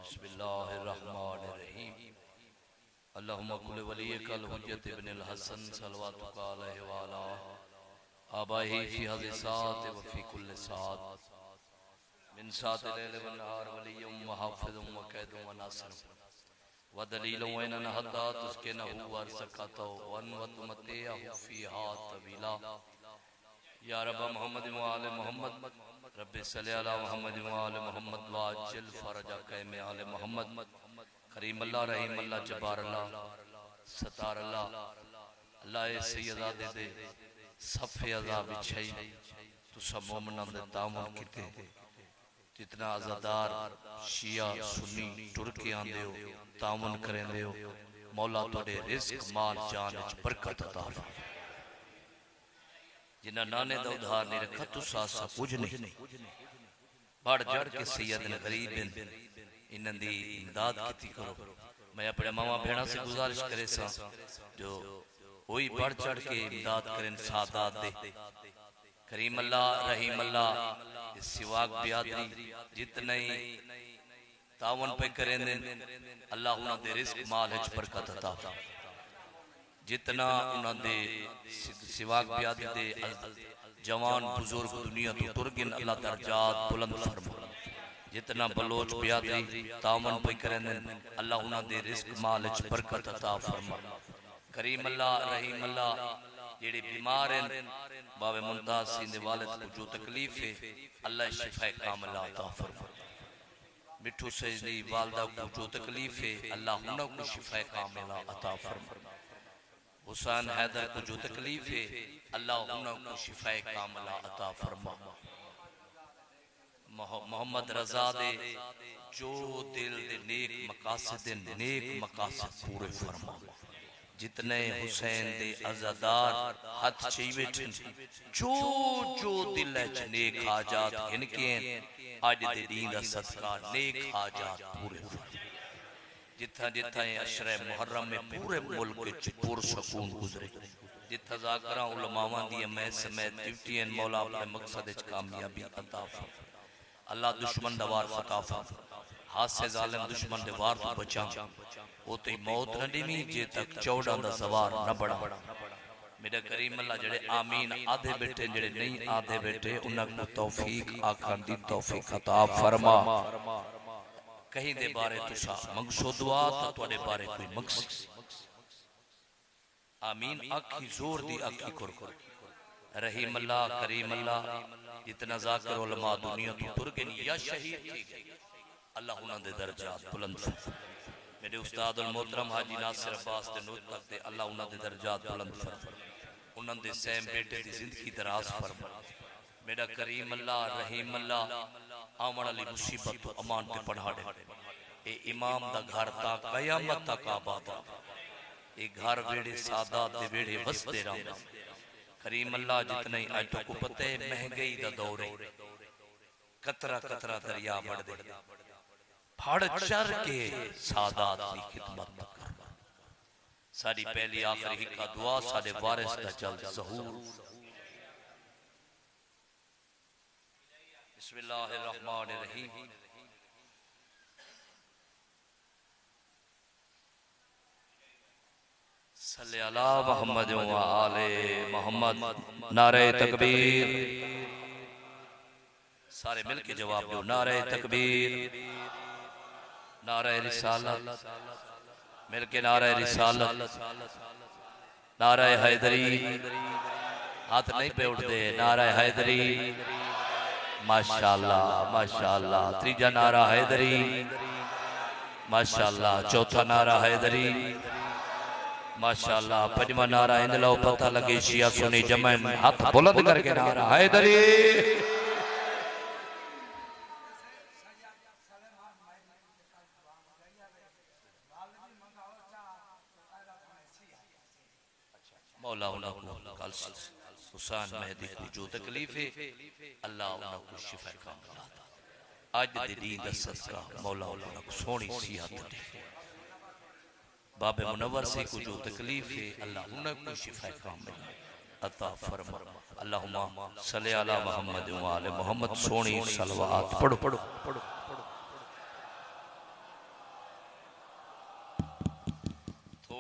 बिस्मिल्लाहिर्रहमानिर्रहीम। अल्लाहुम्मा कुल्लि वलिय्यिकल हुज्जत इब्नुल हसन सल्लल्लाहु अलैहि व अला आबाही फी हाज़िहि साअत व फी कुल्लि साअत मिन साअतिल लैल व नहार वलिय्युम व हाफ़िज़ुम व क़ैदुम व नासिरुम व दलीलुम व इन्ना हत्ता तुस्किनहु व अर्ज़क़तहु व तुमत्तिअहु फ़ीहा तवीला। या रब मोहम्मद व आले मोहम्मद रब्बि सल्लि अला मोहम्मद व आले मोहम्मद व अज्जिल फ़रजक में आले मोहम्मद। करीम अल्लाह रहीम अल्लाह जब्बार अल्लाह सत्तार अल्लाह अल्लाह सैयदा दे सफ़े अज़ा बिछाई तो सब मोमिनां दे तामुन कीते जितना आज़ादार शिया सुन्नी टुर के आंदे हो तामुन करेंदे हो मौला तोड़े रिज़्क माल जान विच बरकत अता फरमाए। जिन्ना नाने दा उधार नहीं रखा तू सासा कुछ नहीं बढ़ चढ़ के सैयद ने गरीब इन्हां दी इमदाद कीती करो। मैं अपने मामा भेणा से गुजारिश करे सा जो वही बढ़ चढ़ के इमदाद करें सादात दे। करीम अल्लाह रहीम अल्लाह इस सिवाक बियादरी जितने तावन पे करें अल्लाह उन्हां दे रिज़्क माल विच बरकत अता जितना उन्होंने सिवाक बियादी दे जवान बुजुर्ग दुनिया तो तुर गिन अल्लाह दर्जात बुलंद फरमा। जितना बलोच बियादी तामन पे करें अल्लाह उन्होंने रिज़्क माल विच बरकत अता फरमा। करीम अल्लाह रहीम अल्लाह जेड़े बीमार हैं बाबे मुमताज सिंह दे वालिद को जो तकलीफ है अल्लाह शिफा कामिला अता फरमा। मिठू सजदी वालदा को जो तकलीफ है अल्लाह उन्हें को शिफा कामिला अता फरमा। हुसैन हैदर को जो तकलीफ है अल्लाह उन्हें शिफाए कामिला अता फरमा। मोहम्मद रजा दे जो दिल दे नेक मकासद पूरे फरमा। जितने हुसैन दे अज़ादार हाथ चाहिए बैठे जो जो दिल च नेक हाजात इनके आज दे दीन दा सदका नेक हाजात पूरे फरमा। जिथा जिथा अशरे मुहर्रम में पूरे मुल्क पुरसकून गुजरे जिथा ज़ाकरा उलमावां दी मैं समेत ड्यूटियां मौला अपने मकसद विच कामयाबी अता फरमा। अल्लाह दुश्मन दा वार फता फरमा। हाथ से जालिम दुश्मन दे वार तो बचा वो तो मौत न दिमी जे तक 14 दा सवार न बड़ा। मेरा करीम अल्लाह जड़े आमीन आधे बैठे जड़े नहीं आधे बैठे उन्हां को तौफीक आखन दी तौफीक अता फरमा। कहीं दे बारे तुसा मंगसो दुआ तो तुहाडे बारे कोई मकसद आमीन आखी जोर दी आखी कर रहीम अल्लाह करीम अल्लाह जितना ज़ाकिर उलमा दुनिया तो तुर गए या शहीद थी गए अल्लाह उन्हां दे दर्जात बुलंद फरमा। मेरे उस्ताद अल मोहतरम हाजी नासिर अब्बास दे नूर तक दे अल्लाह उन्हां दे दर्जात बुलंद फरमा। उन्हां दे सैम बेटे दी जिंदगी दराज फरमा। मेरा करीम अल्लाह रहीम अल्लाह आवन वाली मुसीबत तो अमान ते पढ़ाड़े ए इमाम दा घर ता कयामत तक आबाद ए घर वेड़े सादात दे वेड़े वसते रहंदा। करीम अल्लाह जितने अजो को पता है महंगाई दा दौर है कतरा कतरा दरिया बढ़ दे फड़ चढ़ के सादात दी खिदमत कर। साडी पहली आखिरी हिक्का दुआ साडे वारिस दा जल्द ज़हूर। बिस्मिल्लाहिर्रहमानिर्रहीम। सल्ले अला मोहम्मद व आले मोहम्मद। नारे तकबीर सारे मिलके जवाब दो। नारे तकबीर नारे रिसालत मिलके नारे रिसालत नारे हैदरी हाथ नहीं पे उठते नारे हैदरी माशाअल्लाह माशाअल्लाह। तीजा नारा हैदरी माशाअल्लाह। चौथा नारा हैदरी माशाअल्लाह। पंजवा नारा इन लो पता लगे शिया सुनी जमन हाथ बुलंद करके नारा हैदरी। मौला उन्हें कल हुसैन मेहदी को जो तकलीफ है अल्लाह उन्हें को शिफा कामिला आज दे दीन दा सदका मौला उन्हें को सोहनी सेहत दे। बाबे मुनव्वर से को जो तकलीफ है अल्लाह उन्हें को शिफा कामिला अता फरमा। अल्लाहुम्मा सल्लि अला मुहम्मद व आले मोहम्मद। सोहनी सलवात पढ़ो पढ़ो पढ़ो।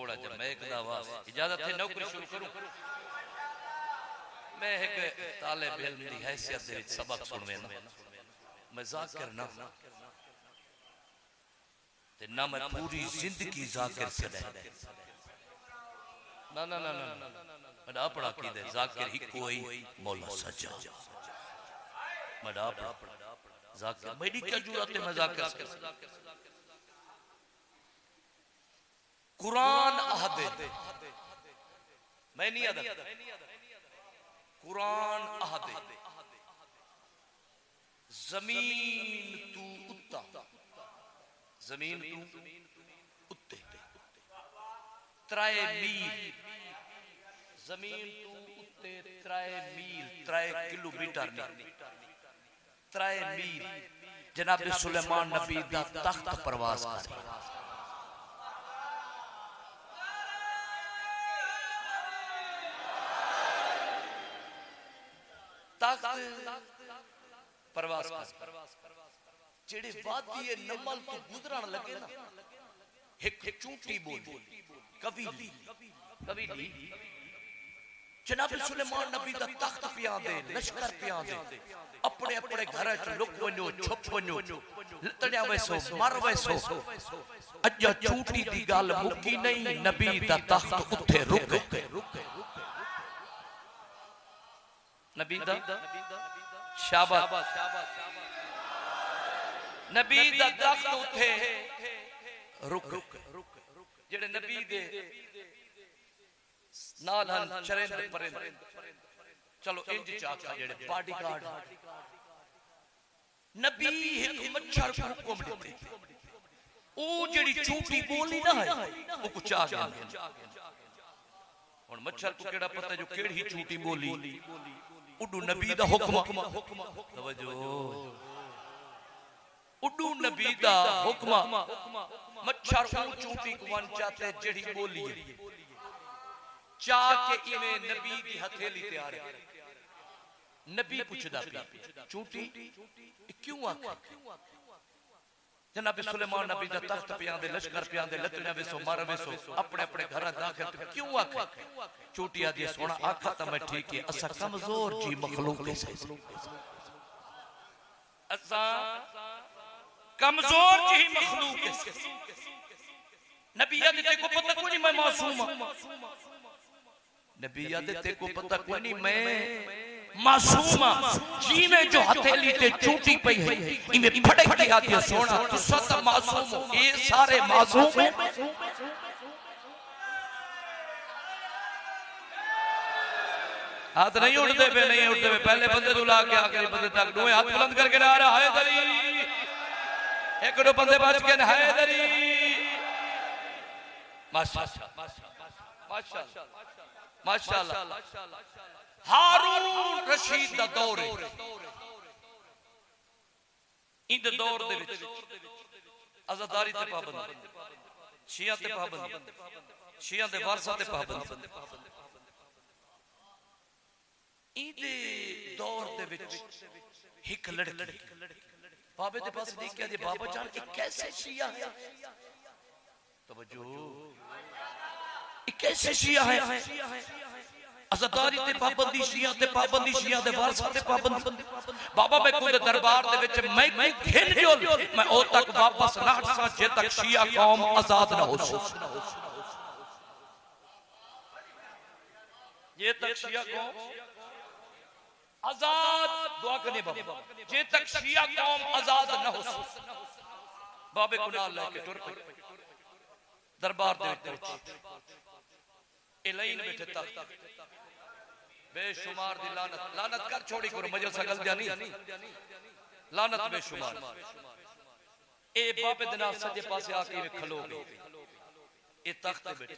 थोड़ा जा मैं एक दावा इजाजत है नौकरी शुरू करूं मैं एक तालिब इल्म दी हैसियत दे विच सबक सुनवे ना मैं जाकिर ना ते ना मैं पूरी जिंदगी जाकिर से रह ना ना ना ना मैं अपना कीदे जाकिर ही कोई मौला सच्चा मैं जाकिर मेरी क्या जरूरत है मैं जाकिर कुरान अहद मैं नहीं अदा कुरान अहद जमीन तू उत्ता जमीन तू उत्ते त्राए मील जमीन तू उत्ते त्राए मील त्राए किलोमीटर नहीं त्राए मील जनाब सुलेमान नबी दा तख्त परवास करे परवास जेड़े वादी नमल तो गुजरन लगे ना एक चूंटी बोली कवीली कवीली जनाब सुलेमान नबी दा तख्त पिया दे लश्कर पिया दे अपने अपने घर च लुक वनो छुप वनो लतड़िया वैसो मर वैसो अजा चूंटी दी गल मुकी नहीं नबी दा तख्त उथे रुक नबी दा शाबाश नबी दा तख्त उठे रुक जेड़े नबी दे नाल हन चरिंद परिंद चलो इंज चाका जेड़े बॉडीगार्ड नबी एक मच्छर को हुक्म दिते ओ जेड़ी चूंटी बोली ना है ओ कुछ आ गया हुन मच्छर को केड़ा पता जो केड़ी चूंटी बोली उडू नबी दा हुक्म तवज्जो उडू नबी दा हुक्म मच्छर को चूंटी को वन चाहते जेड़ी बोली चा के इवें नबी दी हथेली तैयार है नबी पूछदा चूंटी क्यों आखे जनाब सुलेमान नबी दा तख्त पिया दे लश्कर पिया दे लतड़ियां वेसो मार वेसो अपने अपने घर दाखिल क्यों आखे चूंटी आदि सोना आखा त मैं ठीक है असा कमजोर जी मखलूक है असा कमजोर जी मखलूक है नबी आदि ते को पता कोई नहीं मैं मासूम हूं नबी आदि ते को पता कोई नहीं मैं मासूम जी में जो हथेली ते चूंटी पई है इमे फड़क के आदि सोना तू सत मासूम ये सारे मासूम है हाथ नहीं उठते पे नहीं उठते पे पहले बंदे तू ला के आखिरी बंदे तक दो हाथ बुलंद करके नारा हैदरी एक दो बंदे बच के हैदरी माशाअल्लाह माशाअल्लाह माशाअल्लाह हारून रशीद दा दौर इन दौर दे विच आजादारी ते पाबंद शिया ते पाबंद शिया दे वारसा ते पाबंद इन दौर दे विच एक लड़की बाबे दे पास देख के जे बाबा जान ये कैसे शिया है तवज्जो ये कैसे शिया है आजादारी ते पाबंदी शिया ते पाबंदी शिया दे वारसा ते पाबंदी बाबा मैं खुद दरबार दे विच मैं घिन जो मैं ओ तक वापस ना हटसा जे तक शिया कौम आजाद ना हो जे तक शिया कौम आजाद दुआ करने बाबा जे तक शिया कौम आजाद ना हो बाबे को नाल लेके टुर पे दरबार दे विच ए लाइन बैठे तक बेशुमार दी लानत लानत कर छोड़ी करो मजल सगल जानी लानत बेशुमार ए बाबे दे नाल सजे पासे आके खलो गए ए तख्त पे बैठे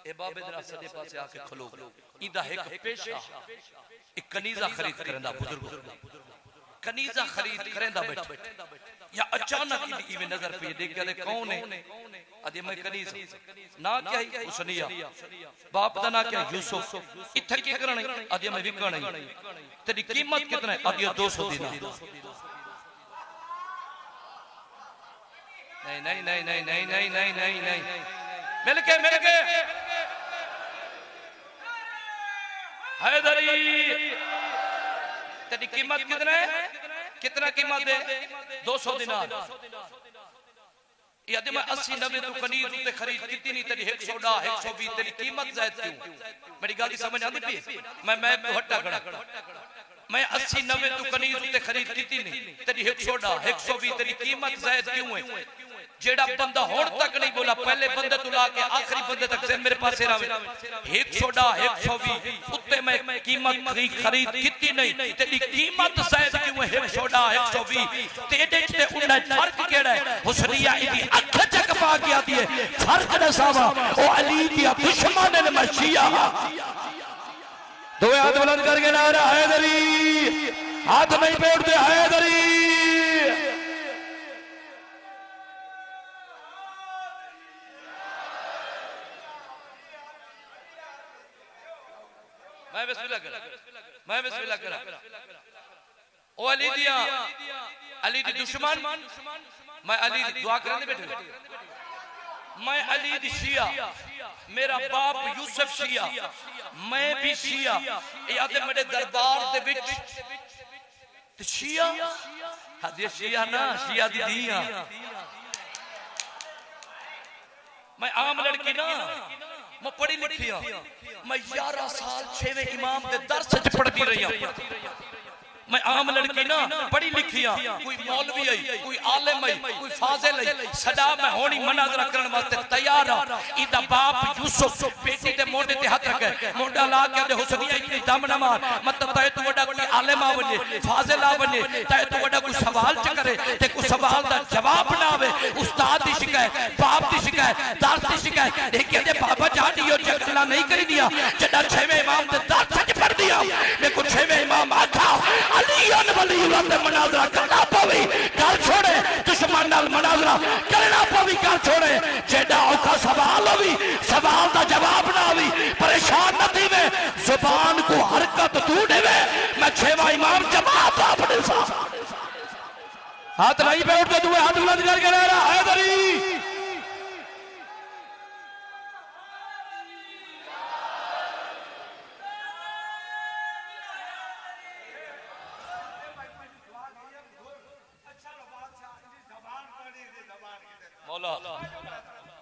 ए बाबे दे नाल सजे पासे आके खलो गए इंदा एक पेशा एक कनीजा खरीद करंदा बुजुर्ग कनीजा खरीद करंदा बैठे या अचानक इवे नजर पे देख के कौन है अदे मैं कनीज ना क्या हुसनिया बाप दा ना क्या यूसुफ इथे के करने अदे मैं विकण तेरी कीमत कितना है अदे 200 दिनार नहीं नहीं नहीं नहीं नहीं नहीं नहीं नहीं नहीं मिलके हैदरी तेरी कीमत कितना कीमत है 200 दिनार यदि मैं 80-90 तू कनीज उते खरीद कितनी नहीं तेरी 100 120 तेरी कीमत जायद क्यों मेरी गाली समझ आती पई मैं तो हट्टा खड़ा मैं 80-90 तू कनीज उते खरीद कितनी नहीं तेरी 100 120 तेरी कीमत जायद क्यों है जेड़ा बंदा होड़ तक नहीं बोला पहले बंदे तो लाके आखिरी बंदे तक से मेरे पास रहे 100 120 उते मैं कीमत खरीद कितनी नहीं तेरी कीमत जायद क्यों है 100 120 तेरे ते उन्ना फर्क केड़ा है हुसनिया इदी अख चक पा गया दिए फर्क दसावा ओ अली दी दुश्मन ने मशिया दो हाथ बुलंद करके नारा हैदरी हाथ नहीं फेरते हैदरी मैं बिस्मिल्लाह करा ओ अली दी दुश्मन मैं अली दी दुआ करने बैठे मैं अली दी शिया मेरा बाप यूसुफ शिया मैं भी शिया याद मेरे दरबार दे विच ते शिया हदी शिया ना शिया दी दिया मैं आम लड़की ना मैं पढ़ी लिखी मैं 11 साल 6वें इमाम के दर्स च पढ़ती रही मैं आम लड़की ना पढ़ी लिखी कोई मौलवी आई कोई आलिम आई कोई फाजिल आई सदा मैं होनी मनाजरा करने वास्ते तैयार हां इदा बाप यूसुफ बेटी दे मोंडे ते हाथ रखे मोंडा ला के दे हुसनिया इतनी दम न मार मतलब ताए तू बड़ा कोई आलिम आ बने फाजिल आ बने ताए तू बड़ा कोई सवाल च करे ते कोई सवाल दा जवाब ना आवे उस्ताद दी शिकायत बाप दी शिकायत दर्स दी शिकायत एक कहते बाबा जान दियो चकला नहीं कर दिया जड़ा 6वें इमाम दे दर्स च पढ़ दिया मैं को 6वें इमाम आखा अली वली ते मनाजरा करना पवी कर छोड़े दुश्मन नाल मनाजरा करना पवी कर छोड़े जेड़ा औखा सवाल होवी सवाल दा जवाब ना आवी परेशान न थीवे जुबान को हरकत तू देवे मैं 6वां इमाम जवाब अपने सा हाथ नहीं पे उठते तू हाथ बुलंद करके रहा हैदरी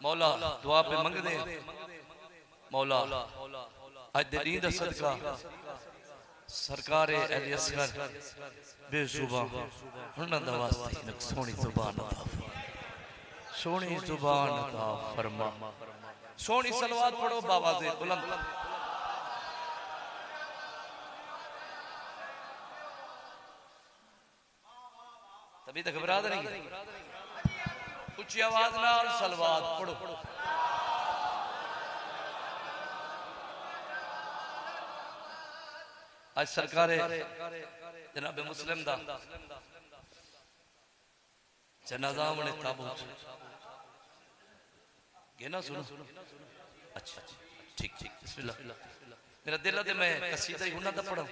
मौला दुआ पे मंग दे मौला आज दे दी दा सदका सरकार अली असगर बेजुबान हुन दा वास्ते नक सोनी जुबान अता फरमा सोनी सलवात पढ़ो बाबा से बुलंद तभी तक घबरात नहीं ऊंची आवाज नाल सलवात पढ़ो आज सरकार जनाब मुस्लिम दा जनाजा मने ताबूत गेना सुनो अच्छा ठीक बिस्मिल्लाह मेरा दिल है मैं कसीदा ही हुना दा पढ़ा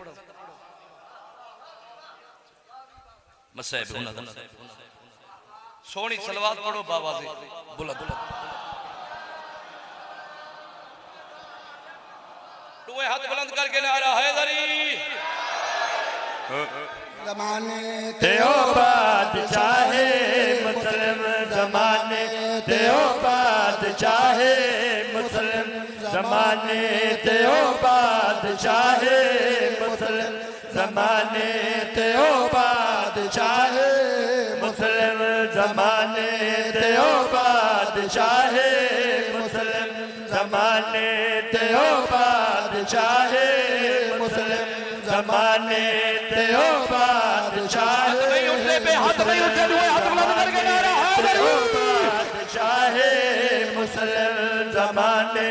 मसाइब हुना दा सोनी सलवात पढ़ो बाबा से बुलंद दुए हाथ बुलंद करके नारा हैदरी जमाने तेओ बादशाहे मुस्लिम जमाने तेओ बादशाहे मुस्लिम जमाने तेओ बादशाहे मुस्लिम जमाने तेओ बादशाहे मुस्लिम जमाने तेओ बादशाहे मुस्लिम जमाने तेओ बादशाहे मुस्लिम जमाने तेओ बादशाहे नहीं उठने पे हाथ नहीं उठे हुए हाथ बुलंद करके नारा हैदरी बादशाहे मुस्लिम जमाने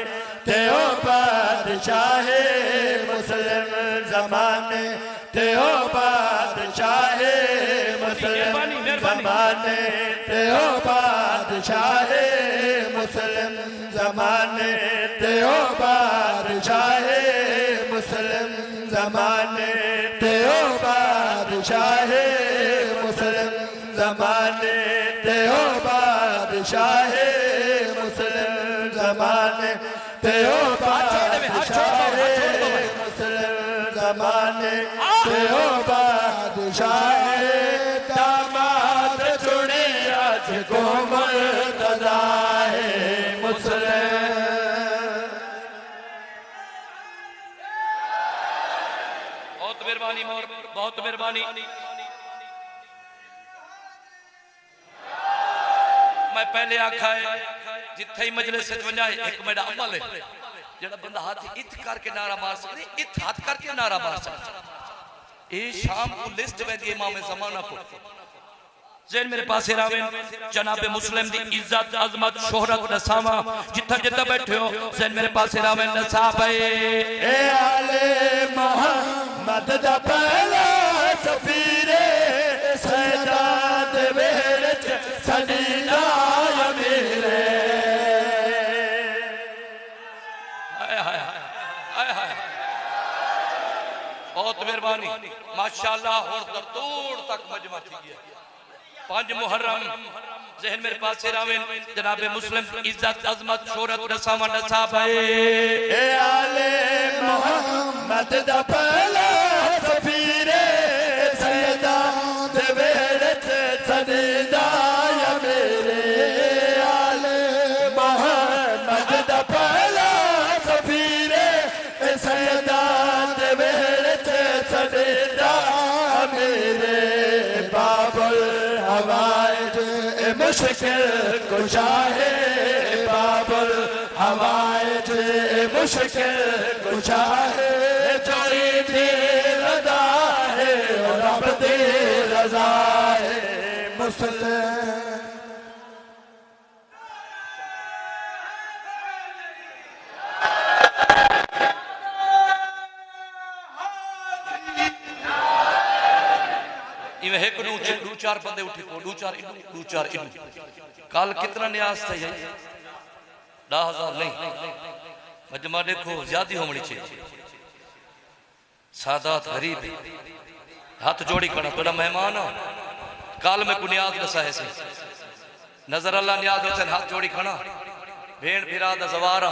तेओ बादशाहे मुस्लिम जमाने तेओ बादशाहे मुस्लिम जमाने तेओ बादशाहे मुस्लिम जमाने तेओ बादशाहे मुस्लिम जमाने तेओ बादशाहे मुस्लिम जमाने तेओ बादशाहे मुस्लिम जमाने ते ओ बादशाह मुस्लिम जमाने ते ओ बादशाह दामाद चुने आज को मुर्तज़ा है मुस्लिम। बहुत मेहरबानी मोर, बहुत मेहरबानी। मैं पहले आखा है जिथे ही मजलिस वजा एक मेरा अमल है जेड़ा बंदा हाथ इत करके नारा मार सकते, इत हाथ करके नारा मार सकते। ए शाम को लिस्ट वेदी इमाम ज़माना को जैन मेरे पास रावेन जनाब मुस्लिम दी इज्जत अजमत शोहरत नसावा जिथा जिथा बैठे हो जैन मेरे पास रावेन नसाब है। ए आले मोहम्मद दा पहला सफीरे सैदात वेच सदीदा मेरे। बहुत मेहरबानी माशाअल्लाह। और दूर तक मजमा थी गया। 5 मुहर्रम जहन मेरे पास रावेन जनाब मुस्लिम इज्जत अजमत शोहरत नसावा नसाब है। ए आले मोहम्मद दा पहला सफीरे सैदात वेच सदीदा मेरे। आले मोहम्मद दा पहला सफीरे सैदात वेच सदीदा मेरे। बाबुल हवाइज मुश्किल कुशा है बाबुल हवाइज मुश्किल कुशा है। जोड़ी दी रजा है रब दी रजा है मुस्लिम। एक दू चार बंदे उठे को दू चार कल कितना न्याज था 10,000 नहीं मजमा देखो ज्यादा होनी चाहिए। सादात गरीब हाथ जोड़ी करना थोड़ा मेहमान हो कल में को न्याज दसा है नजर अल्लाह न्याज हुसैन हाथ जोड़ी खाना भेड़ फिरा दा सवारा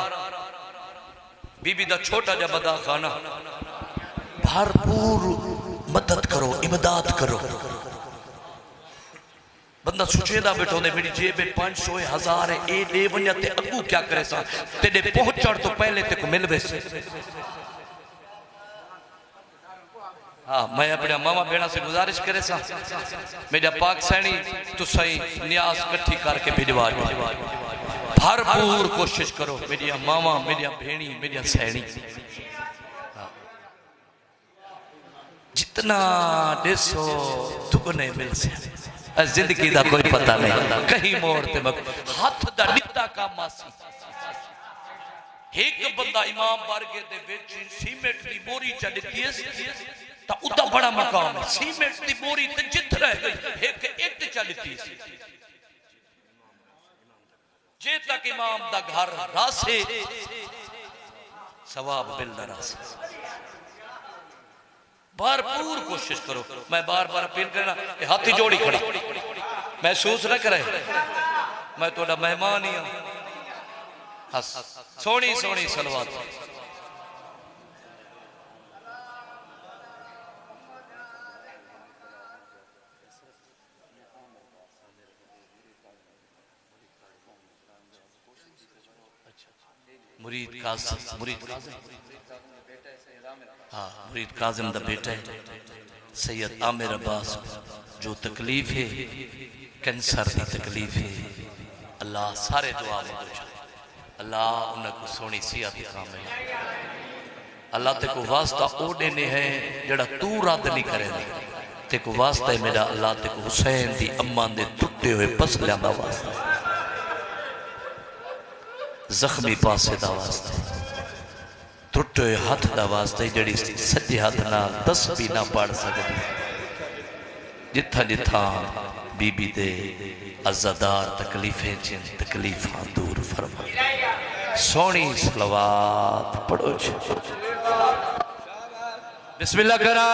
बीबी दा छोटा जा बदा खाना भरपूर मदद करो इमदाद करो। बंदा सुचेदा बैठो ने मेरी जेब में 500 1000 है ए दे वन्या ते अगू क्या करे सा तेरे पहुंचण तो पहले ते को मिल वैसे। हाँ मैं अपने मामा भेड़ा से गुजारिश करे सा मेरा पाक सैनी तो सही न्याज इकट्ठी करके भिजवा भरपूर कोशिश करो मेरी मामा मेरी भेणी मेरी सैनी। जितना देसो दुगने मिल से जिंदगी का कोई पता नहीं कहीं मोड़ ते हाथ दा नित्ता का मासी। एक बंदा इमाम बारगे दे विच सीमेंट दी बोरी च दित्ती ता उदा बड़ा मकाम है। सीमेंट दी बोरी ते जित रह गई एक इट च दित्ती जे तक इमाम दा घर रासे सवाब मिलदा रासे। भरपूर कोशिश करो। मैं बार बार अपील करना हाथी जोड़ी खड़ा महसूस न करे मैं थोड़ा मेहमान ही हूं। सोनी सोनी सलवात मुरीद काज़िम हाँ मुरीद काज़िम दा बेटा है सैयद आमिर अब्बास जो तकलीफ है कैंसर की तकलीफ है अल्लाह सारे दुआ मंगो अल्लाह उनको सोनी सेहत कामिल अल्लाह ते को वास्ता ओ देने है जड़ा तू रद्द नहीं करे ते को वास्ता है मेरा अल्लाह ते को हुसैन दी अम्मा दे टुटे हुए पसलियां दा वास्ता जख्मी पासे दा वास्ता टुटे हुए हाथ दा वास्ता जड़ी सज्जे हाथ नाल 10 भी ना पढ़ सकती जिथा जिथा बीबी दे अज़ादार तकलीफें जिन तकलीफां दूर फरमा सोनी सलवात पढ़ो बिस्मिल्लाह करा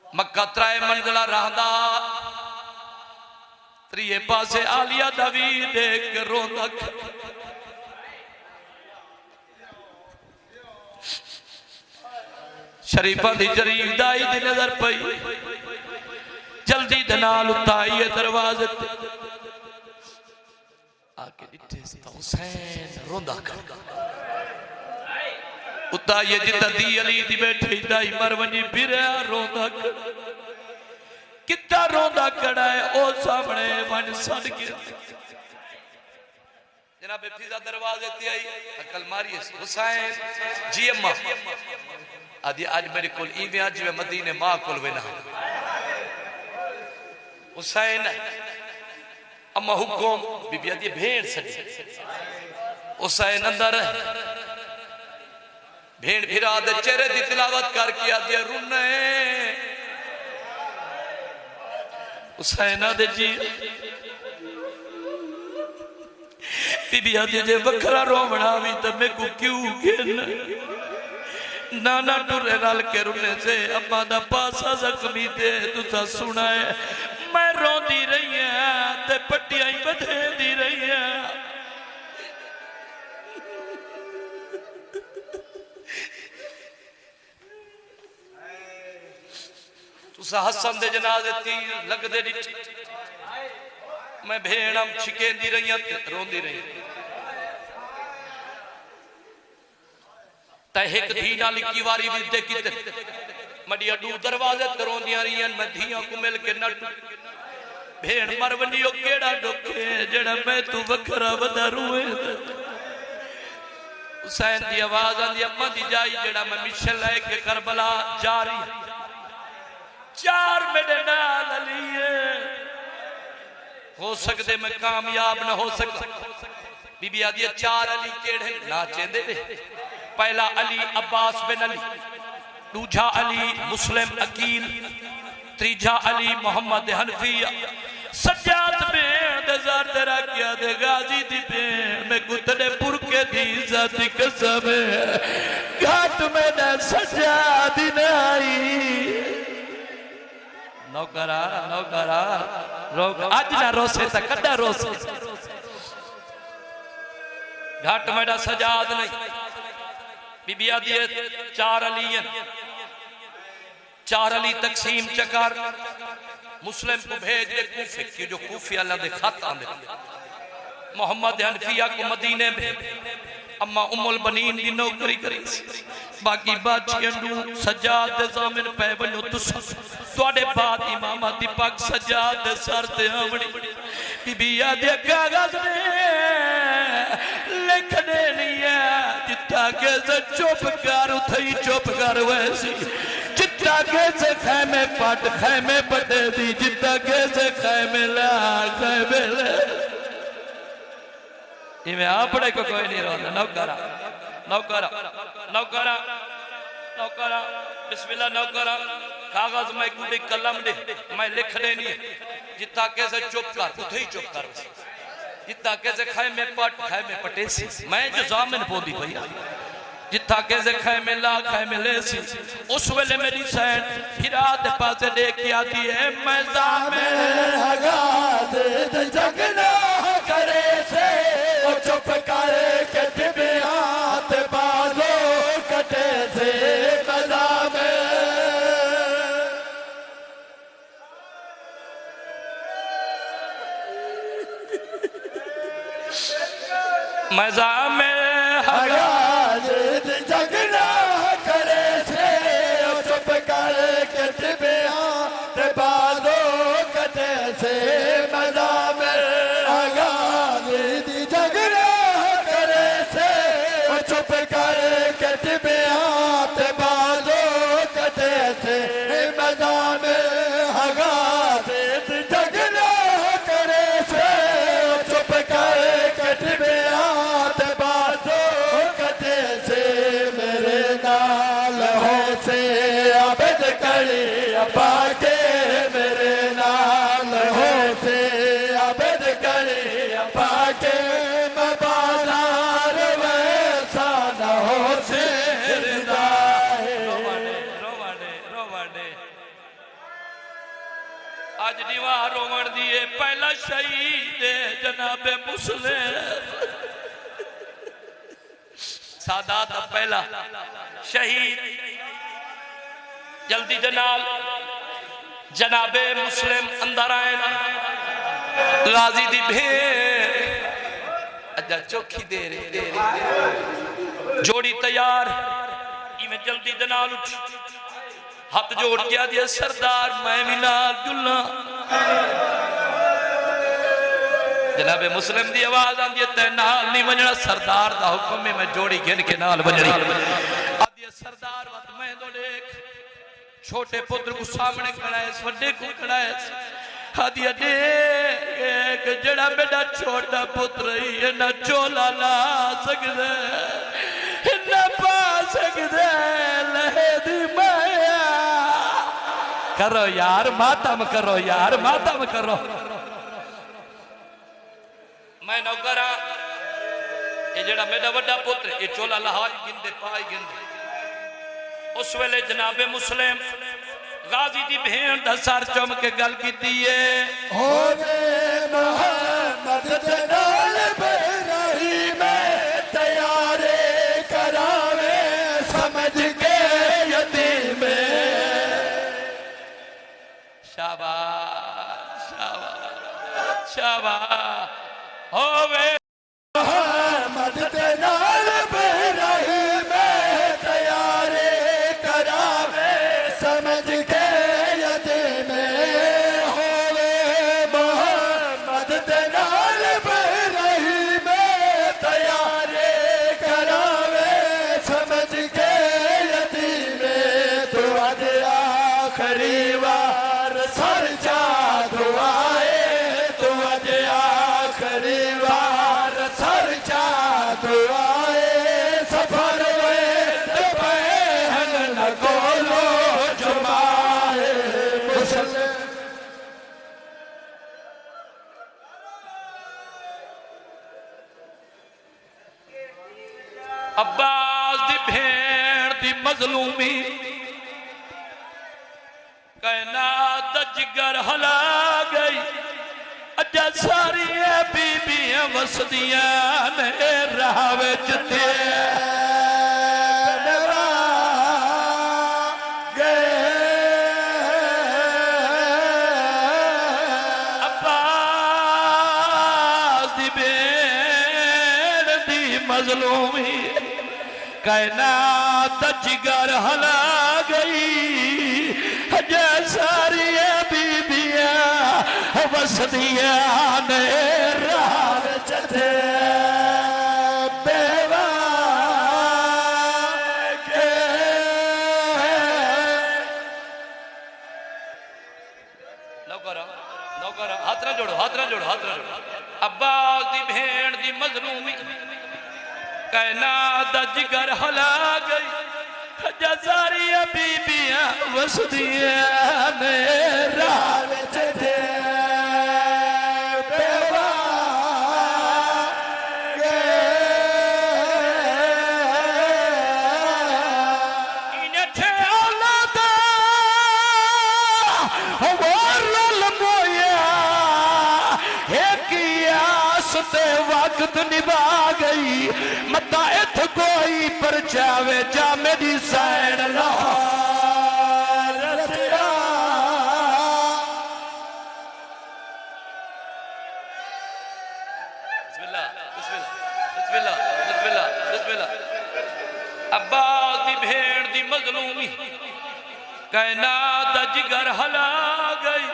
मक्का 3 मंजिला रहंदा त्रिये पासे आलिया दा वीर देख के रोंदा शरीफा दी जरीफ दाई दी नजर पई जल्दी दनाल उताइए दरवाजे आके इठे हुसैन रोंदा कर उताइए जिता दी अली दी बैठी दाई मरवनी बिरया रोंदा कर कितना रोंदा कड़ा है ओ सामने वन सड़ के जनाब फिजा दरवाजे ते आई अकल मारी हुसैन जी अम्मा आदि आज मेरे को इवे आज वे मदीने मां कोल वेना हुसैन अम्मा हुकुम बीबी आदि भेड़ सड़ी हुसैन अंदर भेड़ फिरा दे चेहरे दी तिलावत करके आदि रुने हुसैन आदि जी बीबी आदि जे वखरा रोवना भी तो मैं को क्यों कहना नाना टुरे रल के रुने से अम्मा दा पासा जख्मी दे तुसा सुना है मैं रोंदी रही है ते पट्टियां ही बधेंदी रही है तुसा हसन दे जनाजे तीर लगदे दी मैं भेड़म छिकेंदी रही रोंदी रही तहक धी नाल की वारी भी दे किते मडी अडू दरवाजे तरोंदियां रहियां मैं धियां को मिल के नट भेड़ मरवनी ओ केड़ा डोके जेड़ा मैं तू वखरा वदा रूए हुसैन दी आवाज आंदी अम्मा दी जाई जेड़ा मैं मिशन लेके करबला जा रही चार मेरे नाल अली हो सकते मैं कामयाब ना हो सकता बीबी आदि चार अली केड़े ना चेंदे पहला अली अब्बास बिन अली दूजा अली मुस्लिम अकील तीजा अली मोहम्मद हनफिया सज्जाद बेन दे जार तेरा क्या दे गाजी दी बेन मैं गुतने पुरके दी जाती कसम घाट में ना सज्जाद नहीं नौकरा नौकरा रोक आज ना रोसे तक कड्डा रोसे घाट मेरा सजाद नहीं बीबी आदि चार अली तकसीम चकार मुस्लिम को भेज दे कूफे की जो कूफी अल्लाह दे खत आंदे मोहम्मद हनफिया को मदीने में अम्मा उम्मुल बनीन दी नौकरी करी बाकी बादशाह सज्जाद दे ज़ामिन पै बनो तुसा तोड़े बाद इमाम दी पग सज्जाद दे सर ते आवणी बीबी आदि कागज ने लिखने नहीं है जिता के से चुप कर उठई चुप कर वैसी जिता के से खैमे पट खैमे पटे दी जिता के से खैमे ला खैमे ले इमे आपड़े को कोई नहीं रोना नौकरा नौकरा नौकरा नौकरा बिस्मिल्लाह नौकरा कागज में कुड़ी कलम दे मैं लिखने नहीं जिता के से चुप कर उठे ही चुप कर जिता के से खाए में पट खाए में पटेसी मैं जो जामिन पोदी भैया जिता के से खाए में ला खाए में लेसी उस वेले मेरी सैन फिरा दे पासे देख के आती है मैं जामिन हगा दे जगना करे से ओ चुप करे के तिबियात बाजो कटे से मजा में मजा में हगा दे जगना करे से ओ चुप करे के तिबियात बाजो कटे से मजा में हगा दे जगना करे से ओ चुप करे के तिबियात बाजो कटे से मजा में हगा दे जगना करे से ओ चुप करे के तिबियात बाजो कटे से मेरे नाल हो से अबद करी अब्बा के मेरे नाल हो से वार रोवण दिए पहला शहीद जनाबे मुस्लिम सादात पहला शहीद जल्दी जनाब जनाबे मुस्लिम अंदर आए गाजी दी भेड़ अजा चौखी दे रहे जोड़ी तैयार इवें जल्दी जनाब उठ हाथ जोड़ के दिया सरदार मैं भी नाल जुलना जनाबे मुस्लिम दी आवाज आंदी है ते नाल नहीं वजना सरदार दा हुक्म है मैं जोड़ी गिन के नाल वजनी आदी सरदार वत मैं तो देख छोटे पुत्र को सामने खड़ा है वड्डे को खड़ा है आदी देख जड़ा मेरा छोटा पुत्र ही ना चोला ला सकदा ना पा सकदा लहे दी माया करो यार मातम करो यार मातम करो मैं नौकरा ये जड़ा मेरा बड़ा पुत्र ये चोला लहाई गिंदे पाई गिंदे उस वेले जनाबे मुस्लिम गाजी दी भेड़ दा सर चुम के गल कीती है होवे मोहम्मद दे नाल बेरही में तैयारे करावे समझ के यतीम शाबाश शाबाश शाबाश होवे मोहम्मद दे नाल बेरही में तैयारे करावे समझ के यतीम होवे मोहम्मद दे नाल बेरही में तैयारे करावे समझ के यतीम तू अज आखरी वार सर चाद आए तू अज आखरी वार सर चाद आए सफर में बहन न गोलो जुमाए मुसलमान अब्बास दी भेड़ दी मजलूमी कायनात दा जिगर हला गई अजा सारियां बीबियां वसदियां ने राह विच ते अब्बास दी भेड़ दी मजलूमी कायनात दा जिगर हला गई अजा सारियां बीबियां वसदियां ने राह विच ते बेवा के नौकर हाथ ना जोड़ो हाथ ना जोड़ो हाथ ना जोड़ो अब्बास दी भेड़ दी मजलूमी कायनात दा जिगर हला गई जजारिया बीबियां वसदियां ने राह विच ते बेवा के इन्हें थे औलादा वरल मोया एक आस ते वक्त निभा गई मता इत कोई पर जावे जा मेरी सैन लाहौर रसिया बिस्मिल्लाह बिस्मिल्लाह बिस्मिल्लाह बिस्मिल्लाह बिस्मिल्लाह अब्बास दी भेड़ दी मजलूमी कायनात दा जिगर हला गई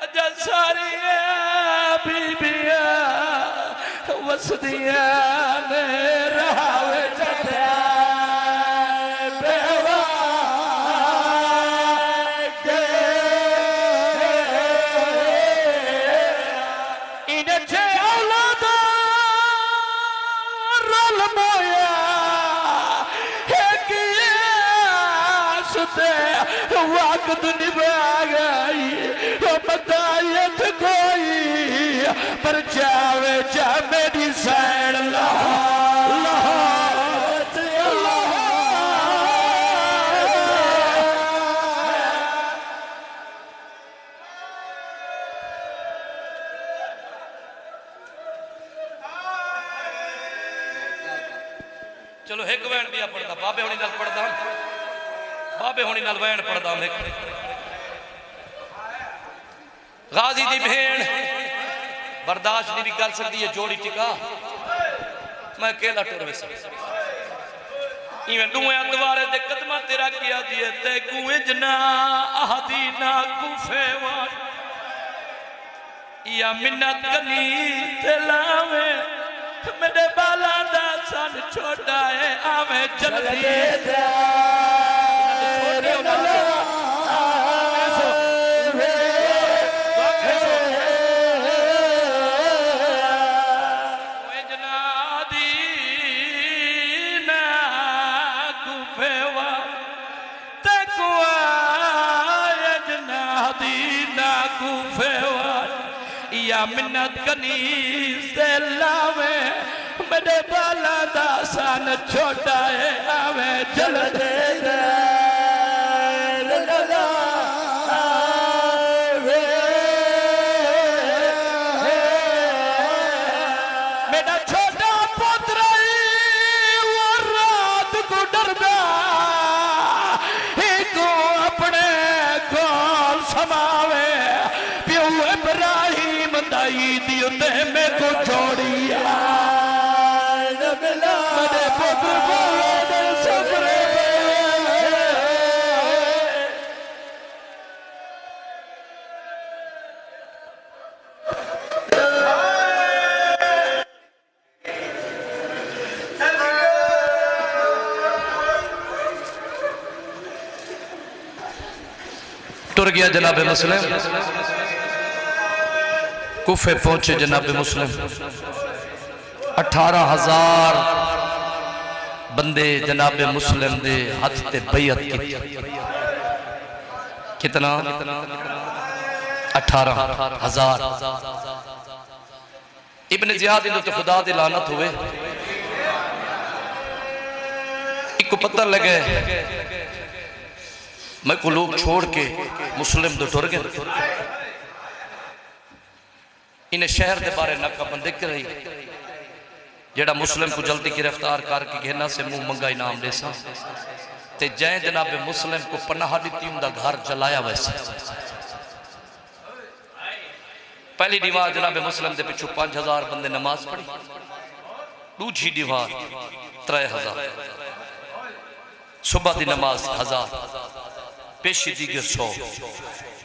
अजा सारियां बीबियां वसदियां ने राह विच ते बेवा के इन्हें छे औलादा रल मोया एक आस ते वक्त निभा गई मदायत कोई पर जावे जा मेरी सैन चलो एक वैन भी पढ़दा बाबे होनी नाल पढ़दा बाबे होनी नाल वैन पढ़दा मैं गाजी दी भेण बर्दाश्त नहीं भी कर सकती है जोड़ी टिका मैं अकेला टुर वैसा इवें दुए द्वारे दे कदमा तेरा किया दिए ते कुएं जना आदी ना कुफेवा या मिन्नत कनी ते लावे मेरे बाला दा सन छोटा है आवे जल्दी मिन्नत कनी से लावे मेरे बाला दा सन छोटा है आवे जल्दी मेरा छोटा पुत्र वो रात को डरदा को अपने गोल समावे प्यो इब्राहिम दाई दियो ते में को छोड़िया मेरे पुत्र बोले सफरे टुर गया जनाब मुस्लिम कुफे पहुंचे जनाब मुस्लिम 18,000 बंदे जनाब मुस्लिम दे हाथ ते बैयत की कितना 18,000 इब्न जियाद इनो तो खुदा दी लानत हुए इको पता लगे मैं को लोग छोड़ के मुस्लिम तो टुर गए इन्हें शहर के बारे नाकाबंदी कर रही जेड़ा मुस्लिम को जल्दी गिरफ्तार करके घेना से मुंह मंगा इनाम दे सा ते जय जनाब मुस्लिम को पनाह दी उनका घर जलाया वैसे पहली दीवार जनाब मुस्लिम के पिछू 5,000 बंदे नमाज पढ़ी दूसरी दीवार 3,000 सुबह की नमाज 1,000 पेशी दी 100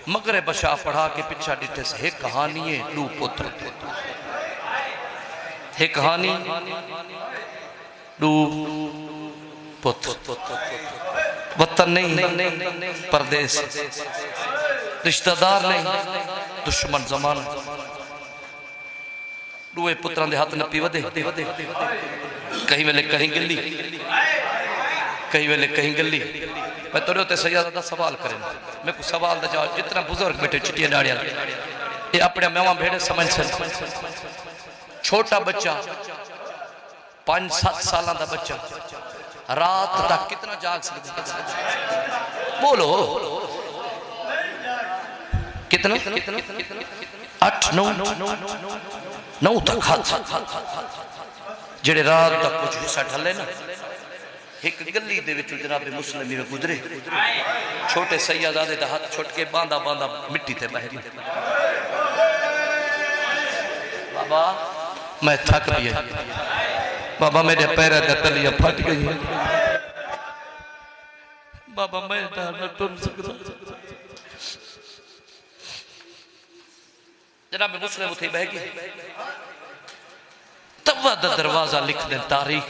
मगरे बशा पढ़ा के पिछा डिटे से एक कहानी है 2 पुत्र एक कहानी 2 पुत्र वतन नहीं परदेश रिश्तेदार नहीं दुश्मन जमान 2 पुत्रां दे हाथ नपी वधे कहीं वेले कहीं गिल्ली कहीं वेले कहीं गली मैं तुरे ते सैयद दा सवाल करें मैं को सवाल दा जवाब जितना बुजुर्ग बैठे चिट्टियां डाड़िया ये अपने मेवा भेड़े समझ सन छोटा बच्चा 5-7 साल दा बच्चा रात तक कितना जाग सकता बोलो कितना 8-9 तक जेड़े रात तक कुछ हिस्सा ढले ना एक गली दे विच जनाब मुस्लिम में गुजरे छोटे सैयदादे दा हाथ छुट के बांधा बांधा मिट्टी ते बह गया बाबा मैं थक गया बाबा मेरे पैर ते तलियां फट गई बाबा मैं न टुर सकदा जनाब मुस्लिम उठे बह गए तवा दा दरवाजा लिख दे तारीख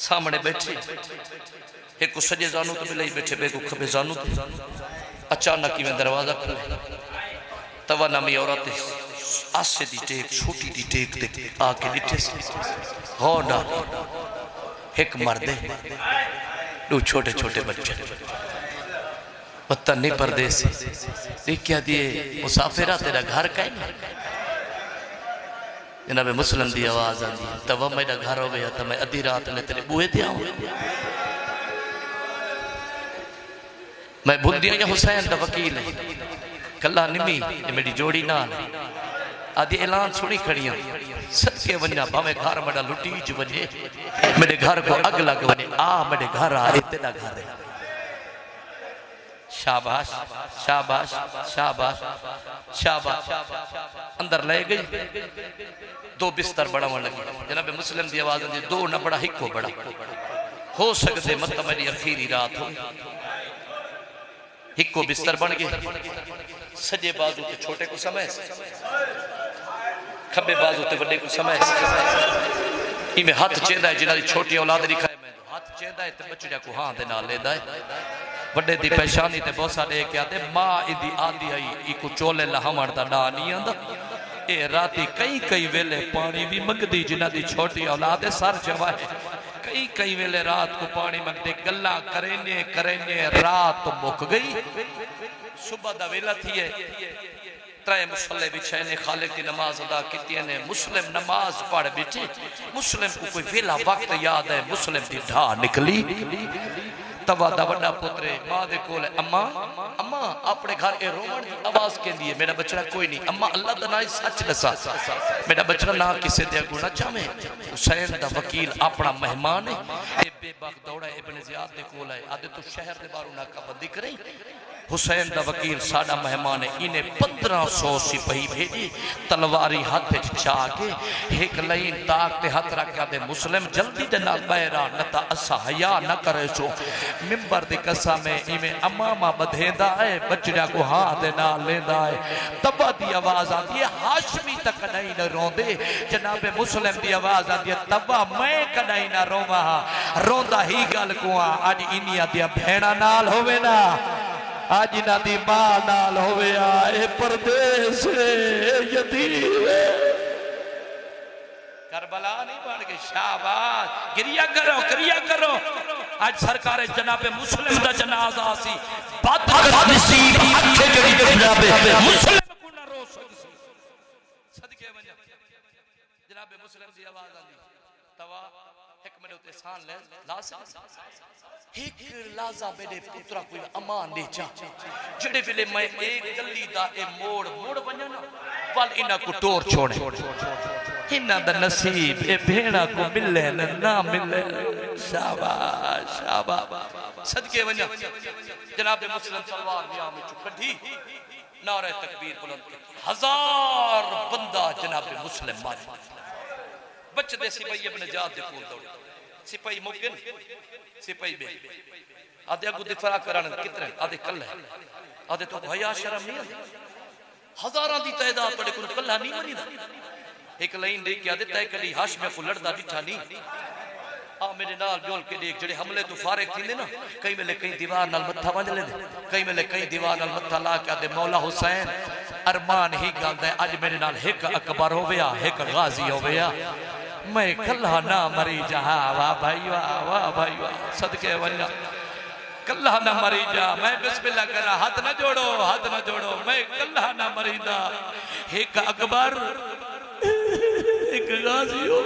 सामने बैठे एक को सजे जानू तो मिले बैठे बे को खबे जानू अचानक ही मैं दरवाजा खुले तवा नामी औरत आसे दी टेक छोटी दी टेक दे आके डिठे होंडा एक मर्दे 2 छोटे छोटे बच्चे पता नहीं परदेस क्या दिए मुसाफिरा तेरा घर का जनाब मुस्लिम की आवाज आती है तब मेरा घर हो गया तो मैं अद्धी रात ने तेरे बूहे ते आऊं मैं भूल दिया या हुसैन दा वकील है कला निमी ये मेरी जोड़ी नाल आदि ऐलान सुनी खड़ियां सदके वन्या भावे घर मड़ा लुटीज वजे मेरे घर को अग लग वने आ मेरे घर आ तेरा घर है। शाबाश शाबाश शाबाश शाबाश। अंदर ले गई, दो बिस्तर बढ़ावन लगी। जनाब मुस्लिम की आवाज आती दो न बड़ा हिको बड़ा हो सकते मत मेरी अखीरी रात हो। हिको बिस्तर बन गए, सजे बाजू ते छोटे को समय खब्बे बाजू ते बड़े को समय। इमें हाथ चेंदा है जिन्हां दी छोटी औलाद लिखा है मैं हाथ चेंदा है ते बच्चा को हां दे नाल लेंदा है। बड़े दी परेशानी ते बहुत सारे कहते मां इदी आंदी आई इको चोले लहावण दा डा नहीं आंदा। ए राती कई कई वेले पानी भी मंगदी जिन्हां दी छोटी औलाद है सर जवाए। कई कई वेले रात को पानी मंगते गल्ला करेने करेने रात मुक गई। सुबह दा वेला थी है त्रै मुसल्ले बिछाए ने खालिक की नमाज अदा की ने मुस्लिम नमाज पढ़ बैठे। मुस्लिम को कोई वेला वक्त याद है मुस्लिम दी ढा निकली। तवा दा बड़ा पुत्रे मां दे कोल अम्मा अम्मा अपने घर ए रोमन दी आवाज के लिए मेरा बच्चा कोई नहीं। अम्मा अल्लाह दा नाम सच दसा मेरा बच्चा ना किसे दे गुना चाहे। हुसैन दा वकील अपना मेहमान है ए बेबक दौड़ा इब्न जियाद दे कोल है आदे तू शहर दे बाहरों नाकाबंदी करे। हुसैन दा वकील साडा मेहमान है इन्हें 1500 सिपाही भेजे तलवारी हाथ च चा के एक लाइन ताक ते हाथ रखा दे मुस्लिम जल्दी दे नाल बैरा नता असा हया न करे सो मिंबर दी कसम में इवें अम्मा बधेंदा है बच्चा को हां दे नाल लेंदा है। तबा दी आवाज आती है हाशमी तक नहीं न रोंदे जनाब मुस्लिम दी आवाज आती है तबा मैं कदाई ना रोवा रोंदा ही गल को आज इनिया दी भेड़ा नाल होवे ना आज इन्हां दी मां नाल होवे ए परदेस यतीम करबला नहीं बन गए। शाबाश गिरिया करो आज सरकार जनाब मुस्लिम दा जनाजा सी बात नसीब अच्छे जड़ी जनाब मुस्लिम को ना रो सकसी सदके वजा जनाब मुस्लिम दी आवाज आंदी तवा एक मिनट उते सान ले ला एक लाजा मेरे पुत्रा कोई अमान दे जा जेड़े वेले मैं एक गली दा ए मोड़ वजना ना वल इना को टोर छोड़े इना दा नसीब ए भेड़ा को मिले ना मिले। शाबाश शाबाश सदके वजा जनाब मुस्लिम सलवार मियां में कढी नारे तकबीर बुलंद 1000 बंदा जनाब मुस्लिम मारे बच दे सिपाही अपने जात दे कोल दौड़े सिपाही मुगिन सिपाही बे आधे अगू दिफरा करन कितने आधे कल है आधे तो भया शर्म नहीं आती हजारां दी तादाद तोड़े को कल्ला नहीं मरीदा। एक लाइन दे के आधे तय कली हाशमे को लड़दा दिठा नहीं आ मेरे नाल जोल के देख जेड़े हमले तो फारिग थींदे ना कई वेले कई दीवार नाल मत्था वंज लेंदे कई वेले कई दीवार नाल मत्था ला के आधे मौला हुसैन अरमान ही गलदा अज मेरे नाल एक अकबर होवेया एक गाजी होवेया मैं कल्ला ना मरी जा। वाह भाई वाह सदके वन्ना कल्ला ना मरी जा मैं बिस्मिल्लाह करा हाथ ना जोड़ो मैं कल्ला ना मरीदा एक अकबर एक गाजी हो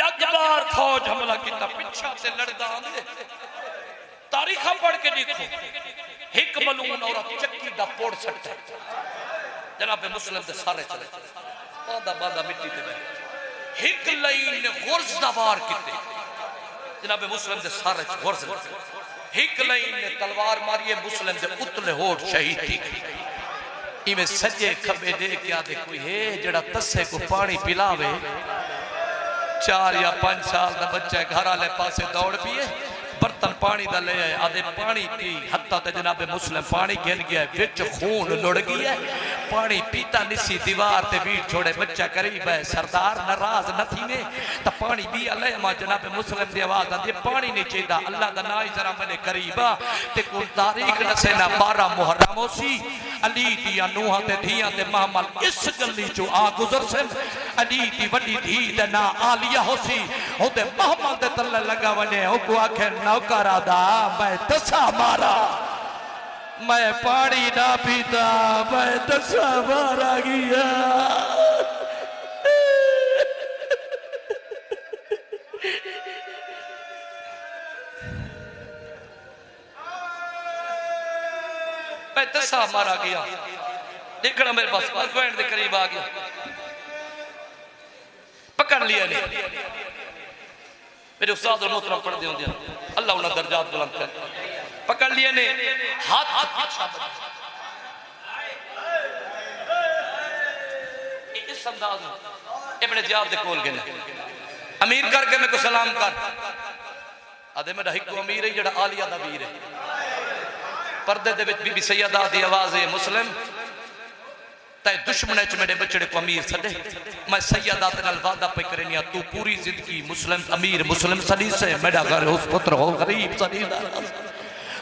अकबर फौज हमला किया पीछा से लड़दा आंदे तारीख पढ़ के देखो एक मलून और चक्की दा पोड़ सकता जनाब मुस्लिम दे सारे चले बांदा मिट्टी ते एक लाइन गुर्ज दा वार किते जनाब मुस्लिम दे सारे गुर्ज एक लाइन ने तलवार मारी मुस्लिम दे उतले होठ शहीद थी। इवें सजे खबे दे के आदे कोई है जेड़ा तस्से को पानी पिलावे 4 या 5 साल दा बच्चा घर वाले पासे दौड़ पिए बर्तन पानी दा ले आए आधे पानी पी हत्ता ते जनाब मुस्लिम पानी गिन गया विच खून लुढ़ गया पानी पीता निसी दीवार ते बीट छोड़े बच्चा करीब है सरदार नाराज न थी ने तो पानी भी अल्लाह मा जनाब मुस्लिम दी आवाज आंदी पानी नहीं चाहिदा अल्लाह दा नाम जरा मेरे करीबा ते को तारीख नसेना 12 मुहर्रम होसी अली दी नूहां ते धियां ते महमल इस गली चो आ गुजर सन अली दी वड्डी धी दा ना आलिया होसी ओदे महमल दे तले लगा वने ओ को आखे नौकरा दा मैं दसा मारा मैं पानी ना पीता मैं दसा मारा गया। मैं दसा मारा गया देखना मेरे पास पॉइंट के करीब आ गया, पकड़ लिया ने मेरे उस्ताद और मोहतरम पढ़ते होंगे, अल्लाह उन्हें दर्जात बुलंद कर, पकड़ लिए ने हाथ इस अंदाज में इब्ने ज़ियाद दे कोल गए अमीर करके मैं को सलाम कर आदे मेरा हिकु अमीर है जेड़ा आलिया दा वीर है। पर्दे दे विच बीबी सैयदा दी आवाज है मुस्लिम ते दुश्मन च मेरे बचड़े को अमीर सदे मैं सैयदा ते नाल वादा पे करनिया तू पूरी जिंदगी मुस्लिम अमीर मुस्लिम सदी से मेरा घर उस पुत्र हो गरीब सदी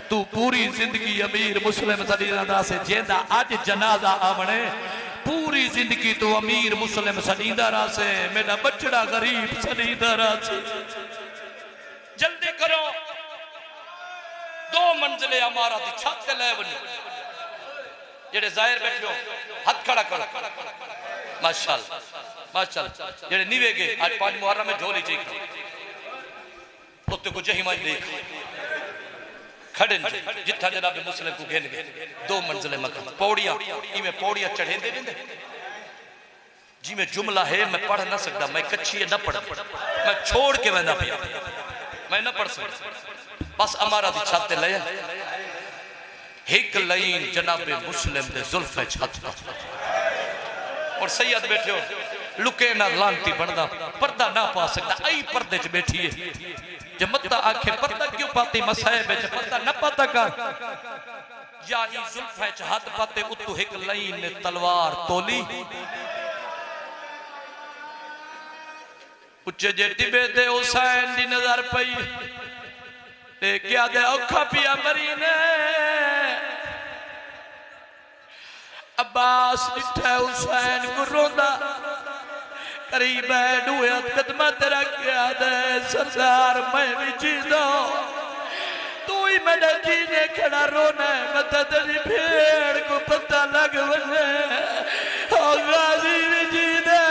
तू पूरी जिंदगी अमीर मुस्लिम सदी से जेंदा आज जनाजा आवणे पूरी जिंदगी तू अमीर मुस्लिम सदीदा रहा से मेरा बचड़ा गरीब सदीदा रहा से। जल्दी करो 2 मंजिले हमारा दी छत ले वनो जेड़े जाहिर बैठे हो हाथ खड़ा करो माशाअल्लाह माशाअल्लाह जेड़े नीवे गए आज 5 मुहर्रम में झोली चीख उत्ते को जहीमा देख खड़े जिथा जनाब मुस्लिम को घेन गए 2 मंजिले मकान पौड़ियां इवें पौड़ियां चढ़ेंदे वेंदे जी में जुमला है मैं पढ़ ना सकता मैं कच्ची न पढ़ मैं छोड़ के वेंदा पिया मैं न पढ़ सकता बस हमारा दी छत ले एक लाइन जनाब मुस्लिम दे जुल्फे छत और सैयद बैठे हो लुके ना लांती बनदा पर्दा ना पा सकता आई पर्दे च बैठी है जे मत्ता आखे पर्दा क्यों पाती मसाइब च पर्दा न पाता का या ई जुल्फे च हाथ पाते उतु एक लाइन तलवार तोली उच्चे जे टिबे ते हुसैन दी नजर पई ते क्या दे औखा पिया मरी ने अब्बास इठे हुसैन को रोंदा करीब डूया कदमा तेरा क्या दे सरदार मैं भी जीदा तू ही मेरे जीने खड़ा रोना मत तेरी भेड़ को पता लग वने ओ गाजी भी जीदे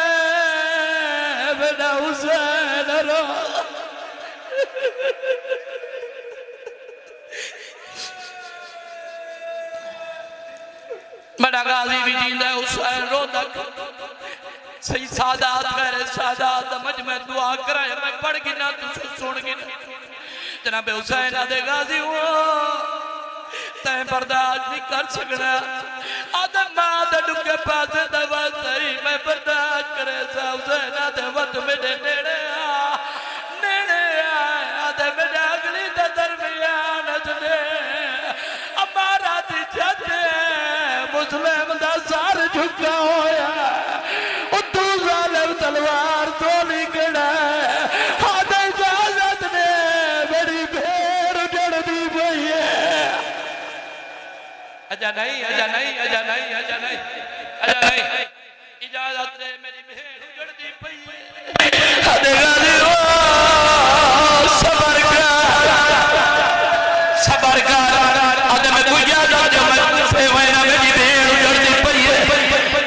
मेरा हुसैन रो मेरा गाजी भी जींदा हुसैन रोंदा सही सादात मेरे सादात समझ में दुआ कराए मैं पढ़ गिना तू सुन गिना जनाब हुसैन आदे गाजी हो तै बर्दाश्त नहीं कर सकना आदम मां दे डुके पास दवा सही मैं बर्दाश्त करे सा हुसैन आदे वत मेरे नेड़े आदे मेरे अगली दे दरमियान दे हमारा दी जाते मुस्लिम दा सर झुका होया तलवार तो निकला हाथ इजाजत ने मेरी भेड़ जड़ती पई है अजा नहीं अजा नहीं अजा नहीं अजा नहीं अजा नहीं इजाजत ने मेरी भेड़ जड़ती पई है सबर कर आदे में कोई इजाजत जो मैं से वैना मेरी भेड़ जड़ती पई है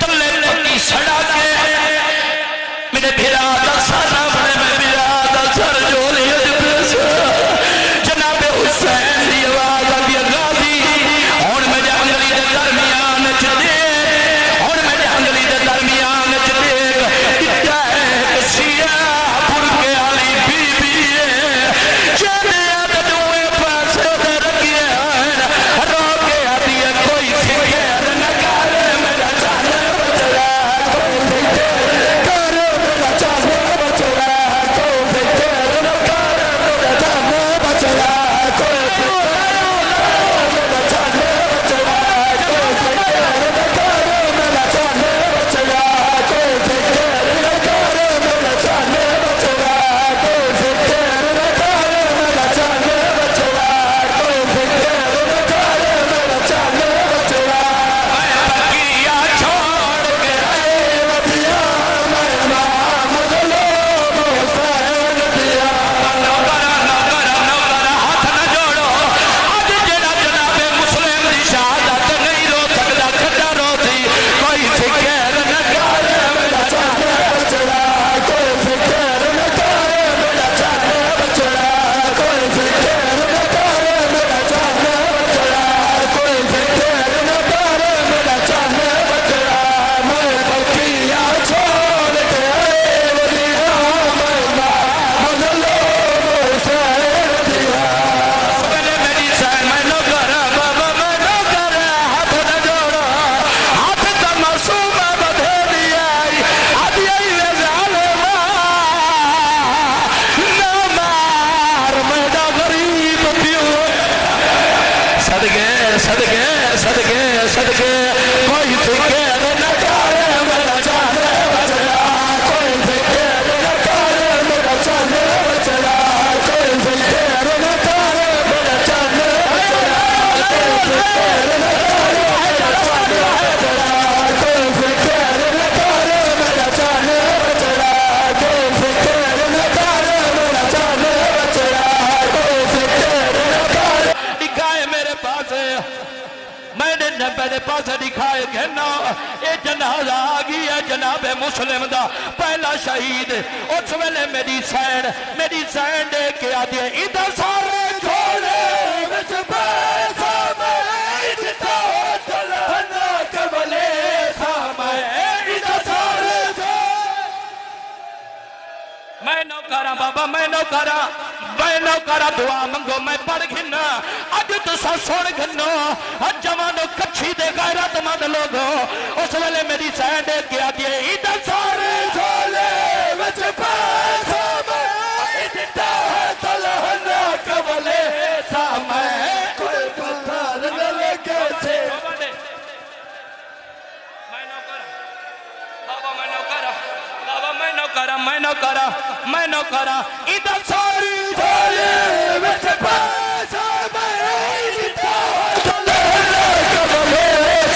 तल्ले पक्की सड़ा के मेरे भिरा दा सारा बने में भिरा दा सर जोली जनाब हुसैन दी आवाज आ गई गाजी हुन मेरे अंगली दे दरमियान च दे हुन मेरे अंगली ने मेरे पास दिखाए कहना ये जनाजा आ गई है जनाबे मुस्लिम दा पहला शहीद। उस वेले मेरी सैन दे के आदि इधर सारे झोले विच पैसा मैं दिता दुल्हन कबले समय इधर सारे मैं नौकरा बाबा मैं नौकरा दुआ मंगो मैं पढ़ घिना अज तुसा सुन घिनो जवानो कच्छी दे गैरतमंद लोगो। उस वेले मेरी सैन दे के आदि इधर सारे झोले विच पैसा मैं दिता दुल्हन कबले समय कोई पत्थर न लगे से मैं नौकरा इधर सारी झोले विच पैसा मैं दिता दुल्हन कबले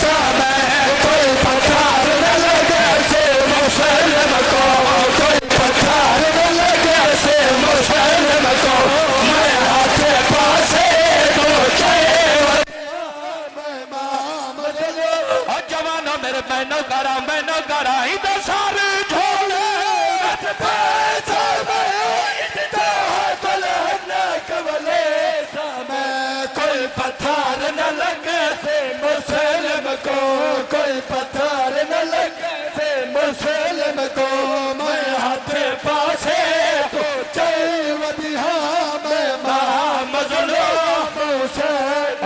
समय कोई पत्थर न लगे से मुसलम को कोई पत्थर न लगे से मुसलम को मैं हाथ पासे दो जवानों मेरे मैं नौकरा इधर सारे झोले पैसा मैं दिता दुल्हन कबले समय कोई पत्थर न लगे से मुसलम को कोई पत्थर न लगे से मुसलम को मैं हाथ पासे तो जय वदिहा मैं मजलो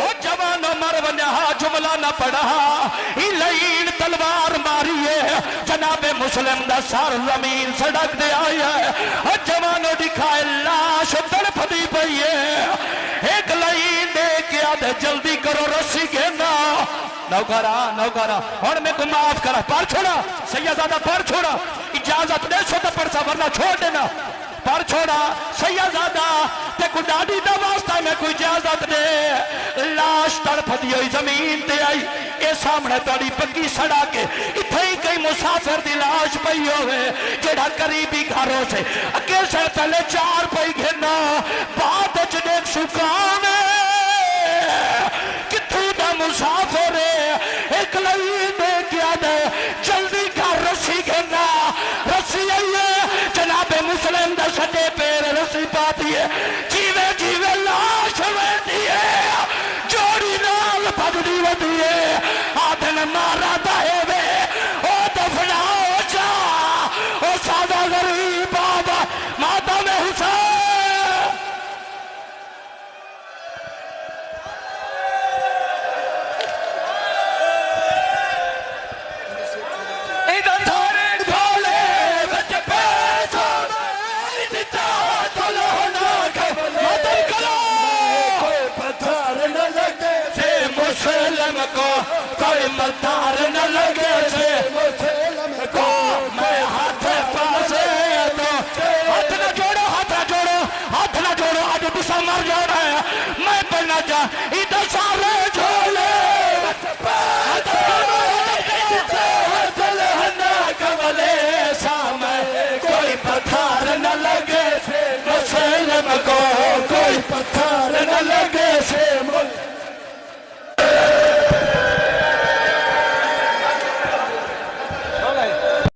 ओ जवानो मर वञा जुमला न पढ़ा लईन तलवार मारी है जनाबे मुस्लिम दा सर जमीन सड़क दे आया है जवानो दिखाए लाश तड़फदी पई है एक लईन दे के आदे जल्दी करो रस्सी के ना नौकरा और मैं को माफ करा पर छोड़ा सैयदादा पर छोड़ा इजाजत दे सो तो परसा वरना छोड़ देना पर छोड़ा सैयदादा ते को डाडी दा वास्ता मैं कोई इजाजत दे लाश तड़फदी हुई जमीन ते आई ए सामने तोड़ी पक्की सड़ा के इथे ही कई मुसाफिर दी लाश पई होवे जेड़ा करीबी घरों से अके से पहले चार पई घेना बाद च देख सुकान किथू दा मुसाफिर एक लई दे क्या दे जल्दी कर रस्सी घेना रस्सी आई जनाबे मुस्लिम दा सटे पैर रस्सी पाती है जीवे जीवे लाश वेंदी है जोड़ी नाल भजदी वदी है आदन मारा दाए वे ओ दफनाओ जा ओ सादा गरीब बाबा माता में हुसैन इधर सारे झोले विच पैसा मैं दिता दुल्हन कबले कोई पत्थर न लगे से मुसलम को कोई पत्थर न लगे से मुसलम को मैं हाथ पासे तो हाथ न जोड़ो आज दिशा मर जाना है मैं बनना चाह